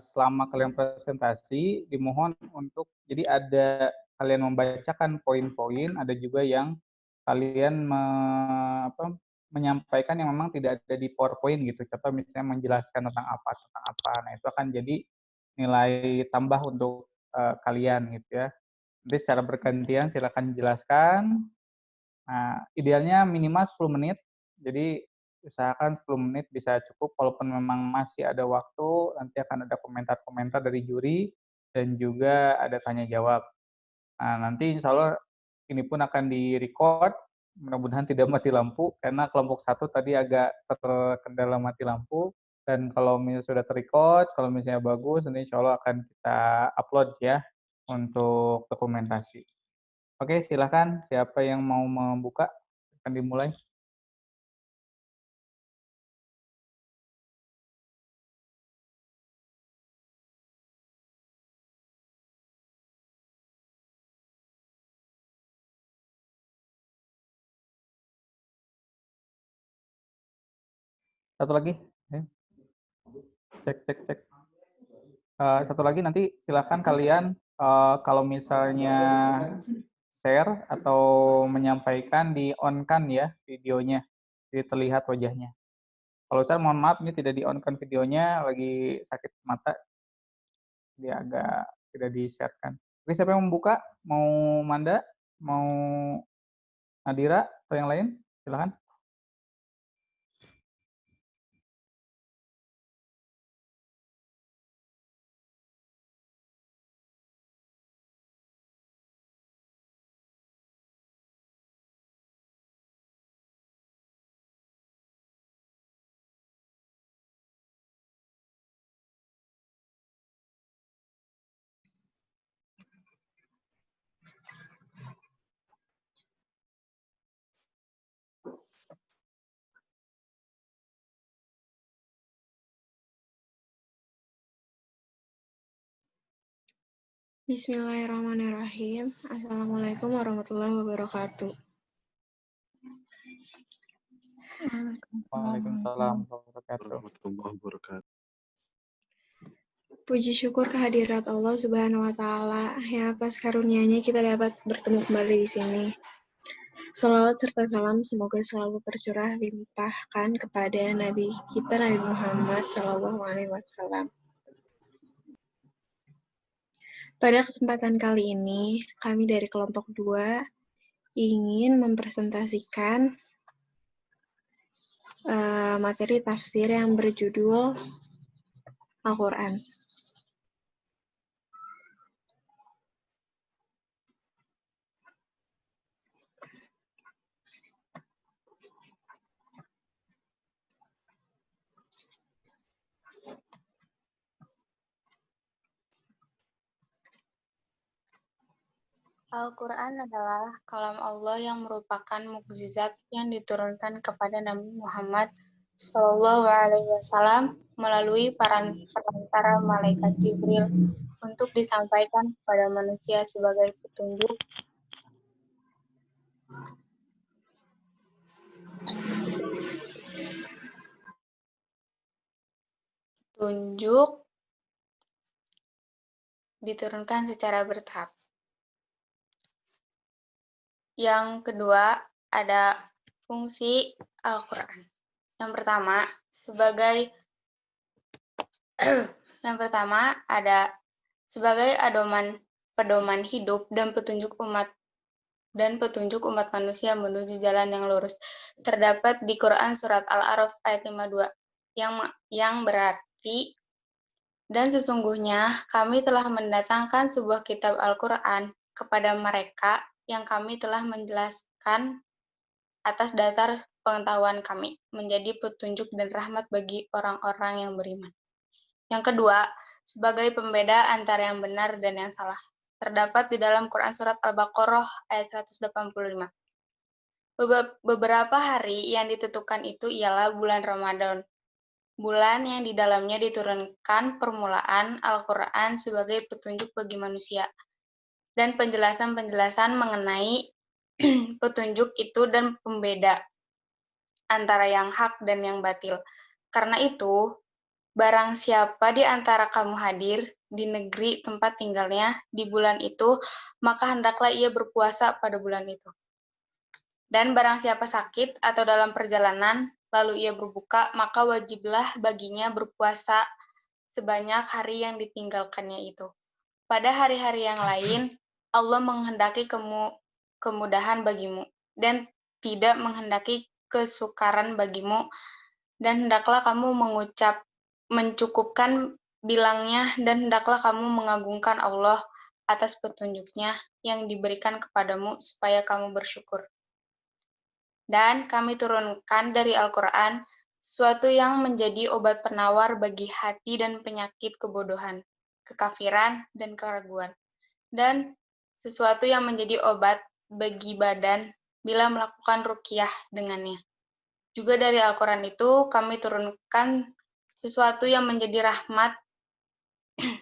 selama kalian presentasi dimohon untuk jadi ada kalian membacakan poin-poin, ada juga yang kalian menyampaikan yang memang tidak ada di PowerPoint gitu. Contoh misalnya menjelaskan tentang apa. Nah, itu akan jadi nilai tambah untuk kalian gitu ya. Nanti secara bergantian silakan jelaskan. Nah, idealnya minimal 10 menit. Jadi usahakan 10 menit bisa cukup, walaupun memang masih ada waktu, nanti akan ada komentar-komentar dari juri, dan juga ada tanya jawab. Nah, nanti insya Allah ini pun akan di-record, mudah-mudahan tidak mati lampu, karena kelompok 1 tadi agak terkendala mati lampu, dan kalau misalnya sudah ter-record, kalau misalnya bagus, nanti insya Allah akan kita upload ya, untuk dokumentasi. Oke, silakan siapa yang mau membuka, akan dimulai. Satu lagi, ya. Cek. Satu lagi nanti silakan kalian kalau misalnya share atau menyampaikan di on kan ya videonya, jadi terlihat wajahnya. Kalau saya mohon maaf ini tidak di on kan videonya, lagi sakit mata, dia agak tidak di-share kan. Oke, siapa yang membuka? Mau Manda? Mau Nadira atau yang lain? Silakan. Bismillahirrahmanirrahim. Assalamualaikum warahmatullahi wabarakatuh. Waalaikumsalam warahmatullahi wabarakatuh. Puji syukur kehadirat Allah Subhanahu wa taala yang atas karunia-Nya kita dapat bertemu kembali di sini. Salawat serta salam semoga selalu tercurah dilimpahkan kepada Nabi kita Nabi Muhammad SAW. Pada kesempatan kali ini, kami dari kelompok 2 ingin mempresentasikan materi tafsir yang berjudul Al-Quran. Al-Quran adalah kalam Allah yang merupakan mukjizat yang diturunkan kepada Nabi Muhammad SAW melalui perantara malaikat Jibril untuk disampaikan kepada manusia sebagai petunjuk diturunkan secara bertahap. Yang kedua, ada fungsi Al-Quran. Yang pertama ada sebagai pedoman hidup dan petunjuk umat manusia menuju jalan yang lurus. Terdapat di Quran surat Al-A'raf ayat 52 yang berarti, dan sesungguhnya kami telah mendatangkan sebuah kitab Al-Quran kepada mereka yang kami telah menjelaskan atas dasar pengetahuan kami, menjadi petunjuk dan rahmat bagi orang-orang yang beriman. Yang kedua, sebagai pembeda antara yang benar dan yang salah. Terdapat di dalam Quran surat Al-Baqarah ayat 185. Beberapa hari yang ditentukan itu ialah bulan Ramadan, bulan yang di dalamnya diturunkan permulaan Al-Quran sebagai petunjuk bagi manusia, dan penjelasan-penjelasan mengenai petunjuk itu dan pembeda antara yang hak dan yang batil. Karena itu, barang siapa di antara kamu hadir di negeri tempat tinggalnya di bulan itu, maka hendaklah ia berpuasa pada bulan itu. Dan barang siapa sakit atau dalam perjalanan, lalu ia berbuka, maka wajiblah baginya berpuasa sebanyak hari yang ditinggalkannya itu. Pada hari-hari yang lain, Allah menghendaki kemudahan bagimu, dan tidak menghendaki kesukaran bagimu, dan hendaklah kamu mencukupkan bilangnya, dan hendaklah kamu mengagungkan Allah atas petunjuknya yang diberikan kepadamu, supaya kamu bersyukur. Dan kami turunkan dari Al-Quran sesuatu yang menjadi obat penawar bagi hati dan penyakit kebodohan, kekafiran, dan keraguan. Dan sesuatu yang menjadi obat bagi badan bila melakukan ruqyah dengannya. Juga dari Al-Quran itu kami turunkan sesuatu yang menjadi rahmat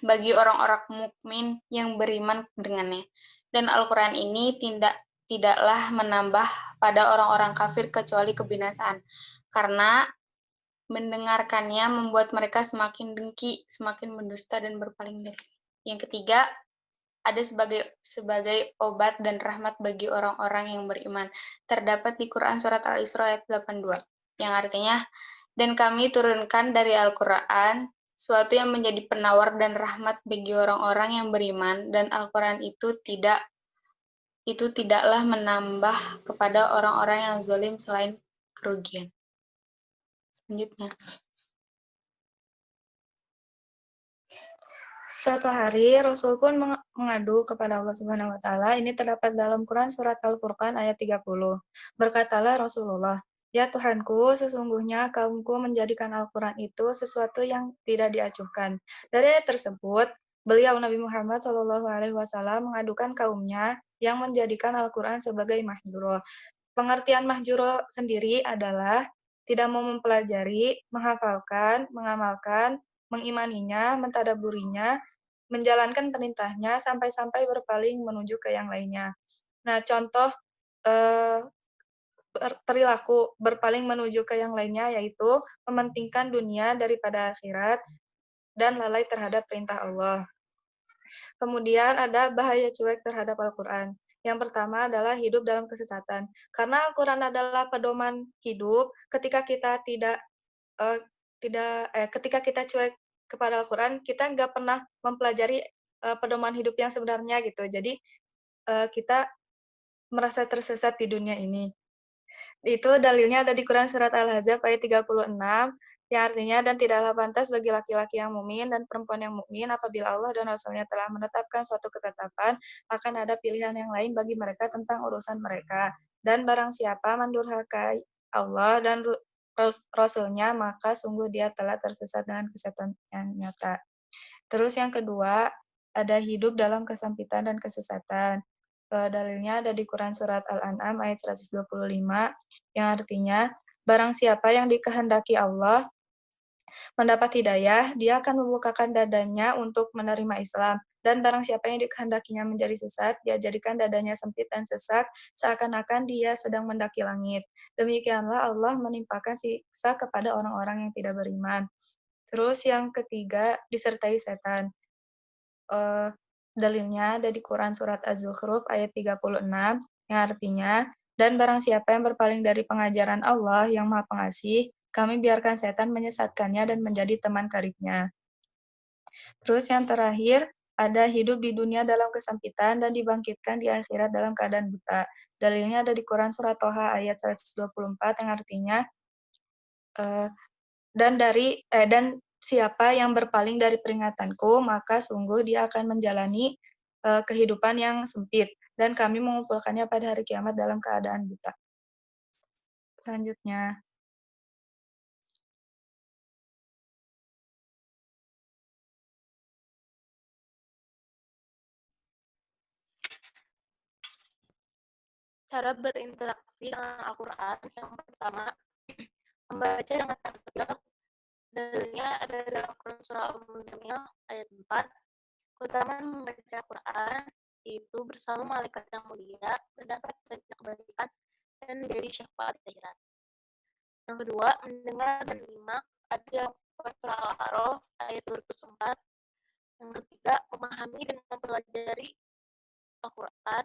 bagi orang-orang mukmin yang beriman dengannya. Dan Al-Quran ini tidaklah menambah pada orang-orang kafir kecuali kebinasaan, karena mendengarkannya membuat mereka semakin dengki, semakin mendusta dan berpaling dari. Yang ketiga, ada sebagai obat dan rahmat bagi orang-orang yang beriman. Terdapat di Quran surat Al-Isra ayat 82, yang artinya, dan kami turunkan dari Al-Quran suatu yang menjadi penawar dan rahmat bagi orang-orang yang beriman, dan Al-Quran itu tidaklah menambah kepada orang-orang yang zalim selain kerugian. Selanjutnya. Suatu hari Rasul pun mengadu kepada Allah Subhanahu wa taala. Ini terdapat dalam Quran surat Al-Furqan ayat 30. Berkatalah Rasulullah, "Ya Tuhanku, sesungguhnya kaumku menjadikan Al-Quran itu sesuatu yang tidak diacuhkan." Dari ayat tersebut, beliau Nabi Muhammad SAW mengadukan kaumnya yang menjadikan Al-Quran sebagai mahjuro. Pengertian mahjuro sendiri adalah tidak mau mempelajari, menghafalkan, mengamalkan, mengimaninya, mentadaburinya, menjalankan perintahnya sampai-sampai berpaling menuju ke yang lainnya. Nah, contoh perilaku berpaling menuju ke yang lainnya yaitu mementingkan dunia daripada akhirat dan lalai terhadap perintah Allah. Kemudian ada bahaya cuek terhadap Al-Quran. Yang pertama adalah hidup dalam kesesatan. Karena Al-Quran adalah pedoman hidup, ketika kita ketika kita cuek kepada Al-Quran, kita nggak pernah mempelajari pedoman hidup yang sebenarnya gitu. Jadi kita merasa tersesat di dunia ini. Itu dalilnya ada di Quran surat Al-Ahzab ayat 36, yang artinya, dan tidaklah pantas bagi laki-laki yang mukmin dan perempuan yang mukmin apabila Allah dan Rasul-Nya telah menetapkan suatu ketetapan, akan ada pilihan yang lain bagi mereka tentang urusan mereka. Dan barang siapa mendurhakai Allah dan Rasul-Nya, maka sungguh dia telah tersesat dengan kesesatan yang nyata. Terus yang kedua, ada hidup dalam kesempitan dan kesesatan. Dalilnya ada di Quran surat Al-An'am ayat 125, yang artinya, barang siapa yang dikehendaki Allah mendapat hidayah, dia akan membukakan dadanya untuk menerima Islam. Dan barang siapa yang dikehendakinya menjadi sesat, dia jadikan dadanya sempit dan sesak, seakan-akan dia sedang mendaki langit. Demikianlah Allah menimpakan siksa kepada orang-orang yang tidak beriman. Terus yang ketiga, disertai setan. Dalilnya ada di Quran surat Az-Zukhruf ayat 36, yang artinya, dan barang siapa yang berpaling dari pengajaran Allah yang Maha Pengasih, kami biarkan setan menyesatkannya dan menjadi teman karibnya. Terus yang terakhir, ada hidup di dunia dalam kesempitan dan dibangkitkan di akhirat dalam keadaan buta. Dalilnya ada di Quran surat Toha ayat 124, yang artinya, dan siapa yang berpaling dari peringatanku, maka sungguh dia akan menjalani kehidupan yang sempit, dan kami mengumpulkannya pada hari kiamat dalam keadaan buta. Selanjutnya, cara berinteraksi dengan Al-Quran. Yang pertama, membaca dengan tertib. Dalilnya ada dalam Quran surah Al-Muzammil ayat 4. Keutamaan membaca Al-Quran itu bersama malaikat yang mulia, mendapat banyak kebaikan dan menjadi syafaat di akhirat. Yang kedua, mendengar dan menyimak. Ada dalam surah Al-A'raf ayat 204. Yang ketiga, memahami dan mempelajari Al-Quran.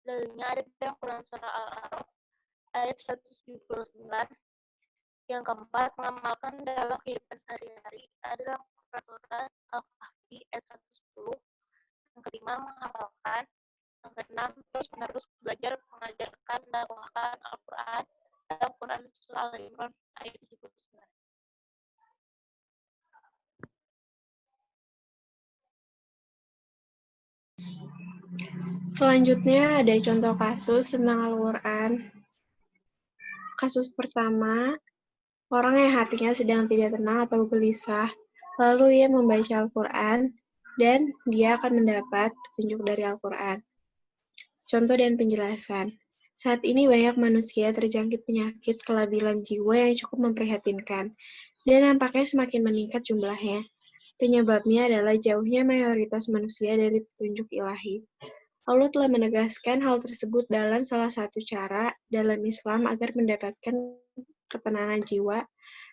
Dalilnya ada di Al-Quran surah Al-A'raf ayat 179. Yang keempat, mengamalkan dalam kehidupan sehari-hari adalah Al-Quran Al-Kahfi ayat 110. Yang kelima, menghafalkan. Yang keenam, terus-menerus belajar mengajarkan dakwahkan Al-Quran dalam Quran surah Al-Imran ayat 79. Selanjutnya ada contoh kasus tentang Al-Quran. Kasus pertama, orang yang hatinya sedang tidak tenang atau gelisah, lalu ia membaca Al-Quran, dan dia akan mendapat petunjuk dari Al-Quran. Contoh dan penjelasan. Saat ini banyak manusia terjangkit penyakit kelabilan jiwa yang cukup memprihatinkan, dan nampaknya semakin meningkat jumlahnya. Penyebabnya adalah jauhnya mayoritas manusia dari petunjuk ilahi. Allah telah menegaskan hal tersebut dalam salah satu cara dalam Islam agar mendapatkan ketenangan jiwa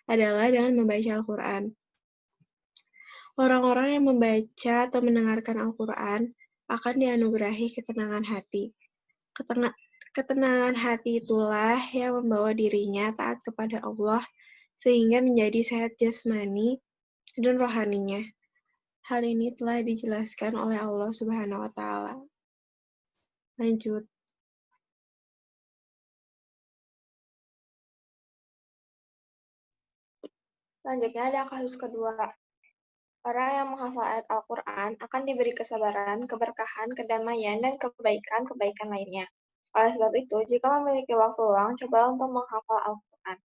adalah dengan membaca Al-Quran. Orang-orang yang membaca atau mendengarkan Al-Quran akan dianugerahi ketenangan hati. Ketenangan hati itulah yang membawa dirinya taat kepada Allah sehingga menjadi sehat jasmani dan rohaninya. Hal ini telah dijelaskan oleh Allah Subhanahu wa Ta'ala. Lanjut. Selanjutnya ada kasus kedua. Orang yang menghafal ayat Al-Quran akan diberi kesabaran, keberkahan, kedamaian, dan kebaikan-kebaikan lainnya. Oleh sebab itu, jika memiliki waktu luang, coba untuk menghafal Al-Quran.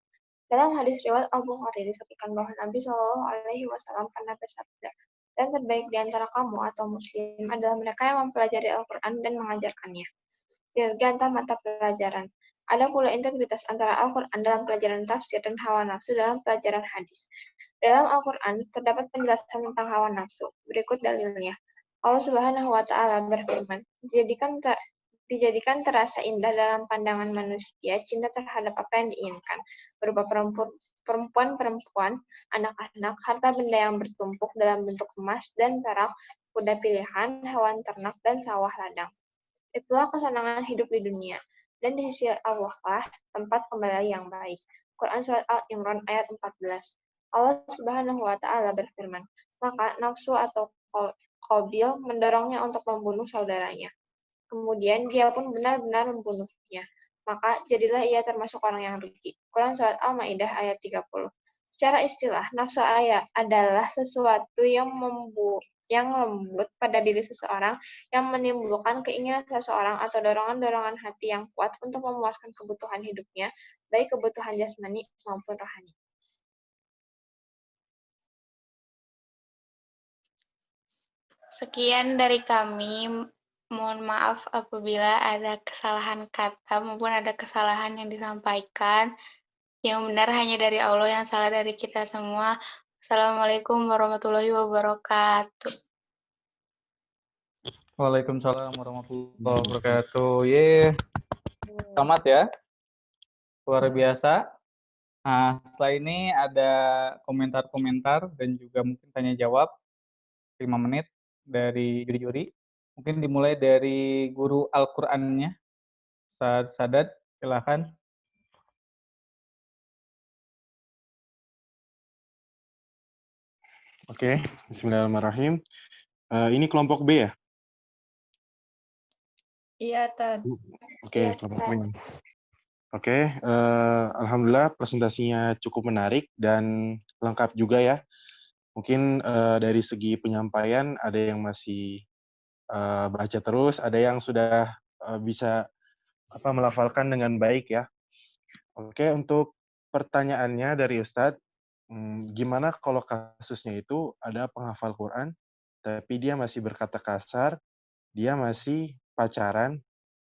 Dalam hadis riwayat Al-Bukhari disebutkan bahwa Nabi Shallallahu Alaihi Wasallam pernah bersabda, dan terbaik di antara kamu atau muslim adalah mereka yang mempelajari Al-Quran dan mengajarkannya. Sinergi antar mata pelajaran. Ada pula integritas antara Al-Quran dalam pelajaran tafsir dan hawa nafsu dalam pelajaran hadis. Dalam Al-Quran terdapat penjelasan tentang hawa nafsu. Berikut dalilnya. Allah Subhanahu wa Ta'ala berfirman, dijadikan terasa indah dalam pandangan manusia cinta terhadap apa yang diinginkan, berupa perempuan-perempuan, anak-anak, harta benda yang bertumpuk dalam bentuk emas dan perak, kuda pilihan, hewan ternak, dan sawah ladang. Itulah kesenangan hidup di dunia, dan di sisi Allah lah tempat kembali yang baik. Quran Surat Al-Imran ayat 14. Allah Subhanahu wa Ta'ala berfirman, maka nafsu atau Qabil mendorongnya untuk membunuh saudaranya. Kemudian dia pun benar-benar membunuhnya. Maka jadilah ia termasuk orang yang rugi. Quran Surat Al-Maidah ayat 30. Secara istilah, nafsu ayat adalah sesuatu yang lembut pada diri seseorang yang menimbulkan keinginan seseorang atau dorongan-dorongan hati yang kuat untuk memuaskan kebutuhan hidupnya, baik kebutuhan jasmani maupun rohani. Sekian dari kami. Mohon maaf apabila ada kesalahan kata maupun ada kesalahan yang disampaikan. Yang benar hanya dari Allah, yang salah dari kita semua. Assalamualaikum warahmatullahi wabarakatuh. Waalaikumsalam warahmatullahi wabarakatuh. Selamat ya. Luar biasa. Nah, setelah ini ada komentar-komentar dan juga mungkin tanya jawab 5 menit dari juri-juri. Mungkin dimulai dari guru Al-Qur'annya. Sadat, silakan. Oke, bismillahirrahmanirrahim. Ini kelompok B ya? Iya, Tan. Oke, kelompok B. Oke, alhamdulillah presentasinya cukup menarik dan lengkap juga ya. Mungkin dari segi penyampaian ada yang masih baca terus, ada yang sudah bisa melafalkan dengan baik ya. Oke, untuk pertanyaannya dari Ustadz, gimana kalau kasusnya itu ada penghafal Quran, tapi dia masih berkata kasar, dia masih pacaran,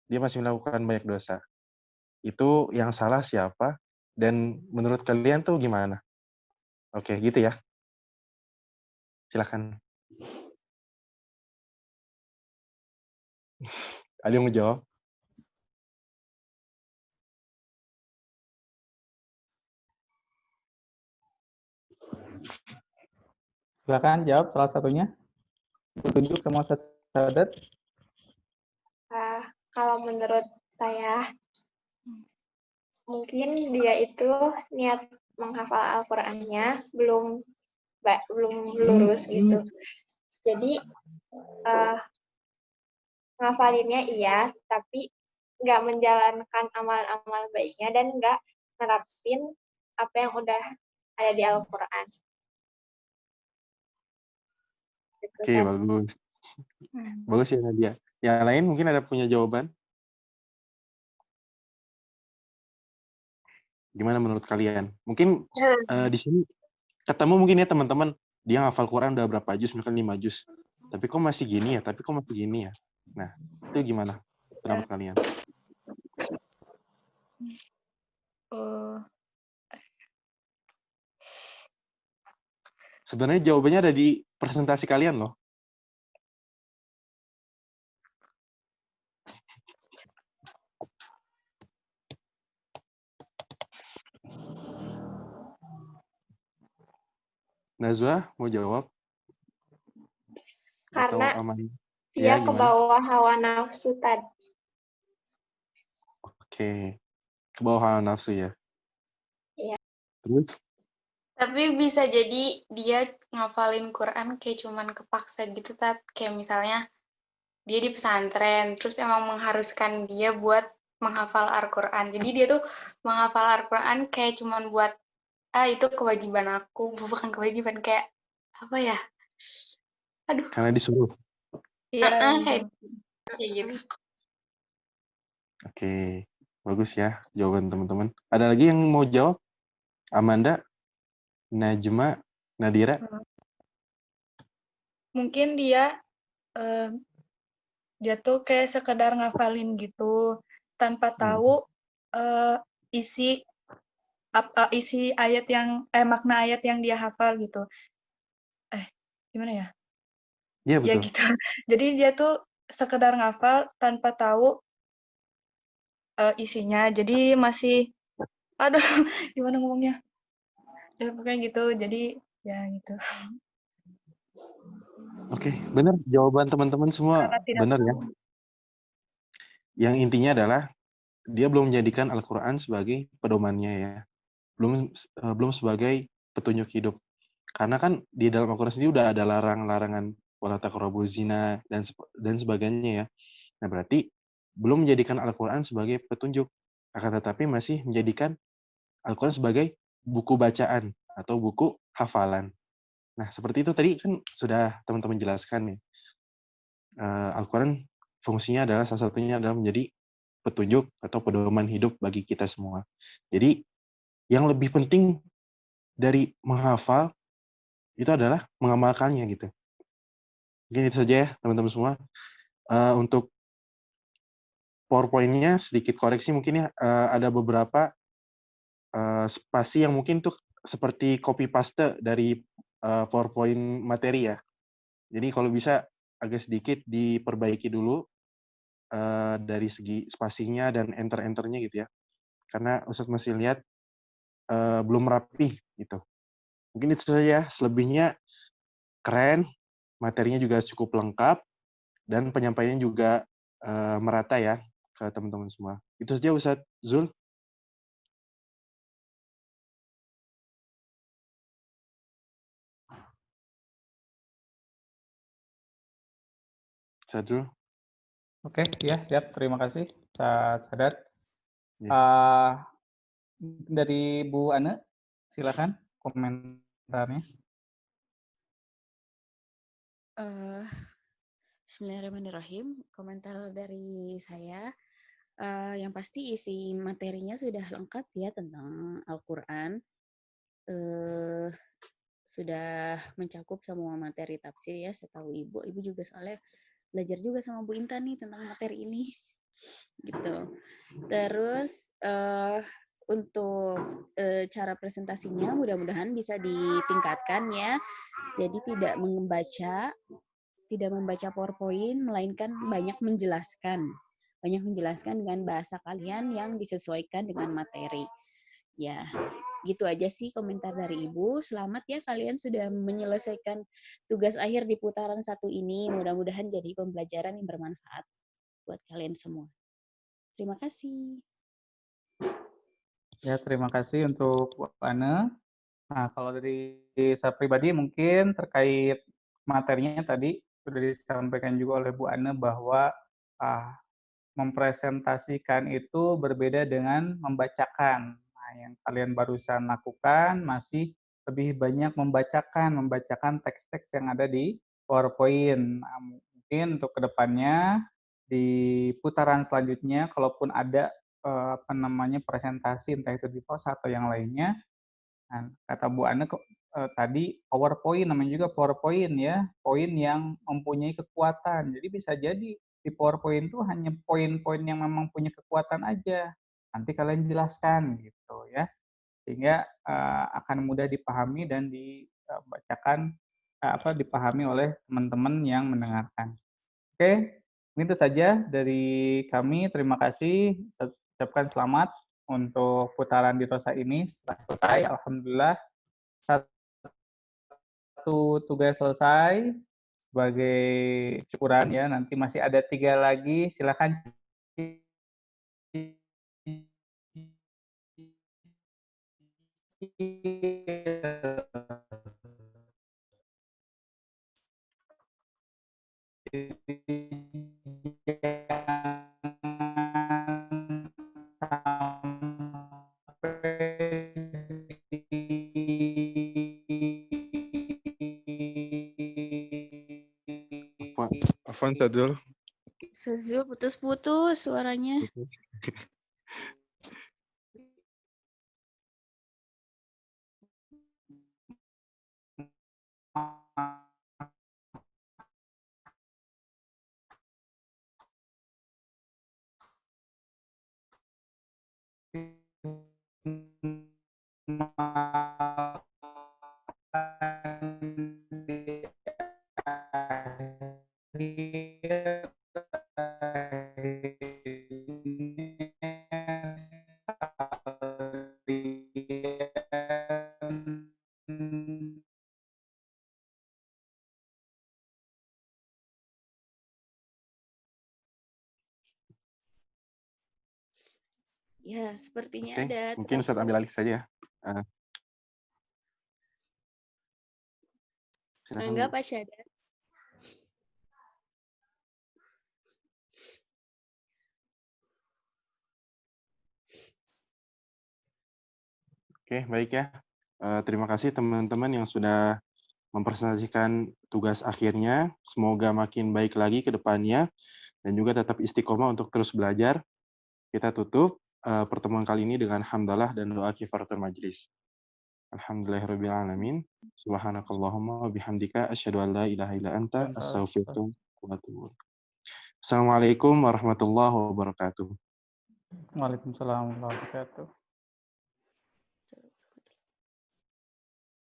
dia masih melakukan banyak dosa. Itu yang salah siapa? Dan menurut kalian tuh gimana? Oke, gitu ya. Silakan. Ada yang mau jawab? Silakan jawab salah satunya. Tunjuk semua Sadat. Kalau menurut saya, mungkin dia itu niat menghafal Al-Qur'annya belum lurus gitu. Jadi ngafalinnya iya, tapi nggak menjalankan amal-amal baiknya dan nggak nerapin apa yang udah ada di Al-Qur'an. Gitu Oke, kan. bagus. Bagus ya Nadia. Yang lain mungkin ada punya jawaban? Gimana menurut kalian? Mungkin di sini ketemu mungkin ya teman-teman, dia ngafal Quran udah berapa juz, misalkan 5 juz. Tapi kok masih gini ya? Tapi kok masih gini ya? Nah, itu gimana pendapat kalian? Sebenarnya jawabannya ada di presentasi kalian loh. Nazwa mau jawab? Karena atau aman? dia Ya, ke gimana? bawah hawa nafsu tadi. Oke, ke bawah hawa nafsu ya. Iya. Terus? Tapi bisa jadi dia ngafalin Quran kayak cuman kepaksa gitu, Tat. Kayak misalnya dia di pesantren, terus emang mengharuskan dia buat menghafal Al-Quran. Jadi dia tuh menghafal Al-Quran kayak cuman buat, itu kewajiban aku, bukan kewajiban, kayak, apa ya? Aduh. Karena disuruh. Iya. Kayak gitu. Oke, bagus ya jawaban teman-teman. Ada lagi yang mau jawab? Amanda, Najma, Nadira? Mungkin dia tuh kayak sekedar ngafalin gitu tanpa tahu isi ayat yang makna ayat yang dia hafal gitu. Gimana ya? Iya, Ya betul. gitu. Jadi dia tuh sekedar ngafal tanpa tahu isinya. Jadi masih aduh gimana ngomongnya? Ya pokoknya gitu. Jadi ya gitu. Oke, benar jawaban teman-teman semua Karena tidak benar ya. tahu. Yang intinya adalah dia belum menjadikan Al-Quran sebagai pedomannya ya. Belum sebagai petunjuk hidup. Karena kan di dalam Al-Quran sendiri udah ada larangan-larangan wala taqrabuz zina dan sebagainya ya. Nah, berarti belum menjadikan Al-Quran sebagai petunjuk. Akan tetapi masih menjadikan Al-Quran sebagai buku bacaan atau buku hafalan. Nah, seperti itu tadi kan sudah teman-teman jelaskan nih. Al-Quran fungsinya adalah salah satunya adalah menjadi petunjuk atau pedoman hidup bagi kita semua. Jadi, yang lebih penting dari menghafal itu adalah mengamalkannya gitu. Mungkin itu saja ya teman-teman semua. Untuk PowerPoint-nya sedikit koreksi mungkin ya, ada beberapa spasi yang mungkin tuh seperti copy paste dari PowerPoint materi ya. Jadi kalau bisa agak sedikit diperbaiki dulu dari segi spasinya dan enter-enternya gitu ya. Karena Ustadz masih lihat belum rapi gitu. Mungkin itu saja ya. Selebihnya keren, materinya juga cukup lengkap, dan penyampaiannya juga merata ya ke teman-teman semua. Itu saja Ustadz Zul. Ustadz Zul. Oke, ya siap. Terima kasih, Sadat. Ya. Dari Bu Ane, silakan komentarnya. Bismillahirrahmanirrahim. Komentar dari saya, yang pasti isi materinya sudah lengkap ya tentang Al-Quran. Sudah mencakup semua materi tafsir ya, setahu Ibu. Ibu juga soalnya belajar juga sama Bu Intan nih tentang materi ini. Gitu. Terus untuk cara presentasinya mudah-mudahan bisa ditingkatkan ya. Jadi tidak membaca PowerPoint, melainkan banyak menjelaskan dengan bahasa kalian yang disesuaikan dengan materi. Ya, Gitu aja sih komentar dari Ibu. Selamat ya kalian sudah menyelesaikan tugas akhir di putaran 1 ini. Mudah-mudahan jadi pembelajaran yang bermanfaat buat kalian semua. Terima kasih. Ya, terima kasih untuk Bu Ana. Nah, kalau dari saya pribadi mungkin terkait materinya tadi sudah disampaikan juga oleh Bu Ana bahwa mempresentasikan itu berbeda dengan membacakan. Nah, yang kalian barusan lakukan masih lebih banyak membacakan teks-teks yang ada di PowerPoint. Nah, mungkin untuk kedepannya di putaran selanjutnya, kalaupun ada presentasi entah itu di pos atau yang lainnya, nah, kata Bu Ana tadi PowerPoint, namanya juga PowerPoint ya, poin yang mempunyai kekuatan. Jadi bisa jadi di PowerPoint itu hanya poin-poin yang memang punya kekuatan aja. Nanti kalian jelaskan gitu ya, sehingga akan mudah dipahami dan dibacakan dipahami oleh teman-teman yang mendengarkan. Oke, itu saja dari kami. Terima kasih. Saya ucapkan selamat untuk putaran di Rosa ini setelah selesai. Alhamdulillah satu tugas selesai sebagai syukuran ya. Nanti masih ada 3 lagi. Silakan. Afwan Tadul. Sezul putus-putus suaranya. Ya, sepertinya Oke, ada. mungkin Ustadz ambil alih saja. Silakan. Enggak, Pak Syada. Oke, baik ya. Terima kasih teman-teman yang sudah mempresentasikan tugas akhirnya. Semoga makin baik lagi ke depannya dan juga tetap istiqomah untuk terus belajar. Kita tutup pertemuan kali ini dengan hamdalah dan doa kifaratul majlis. Alhamdulillahirabbil alamin. Subhanakallahumma wa bihamdika asyhadu an la ilaha illa anta astaghfiruka wa atubu ilaik. Assalamualaikum warahmatullahi wabarakatuh. Waalaikumsalam warahmatullahi wabarakatuh.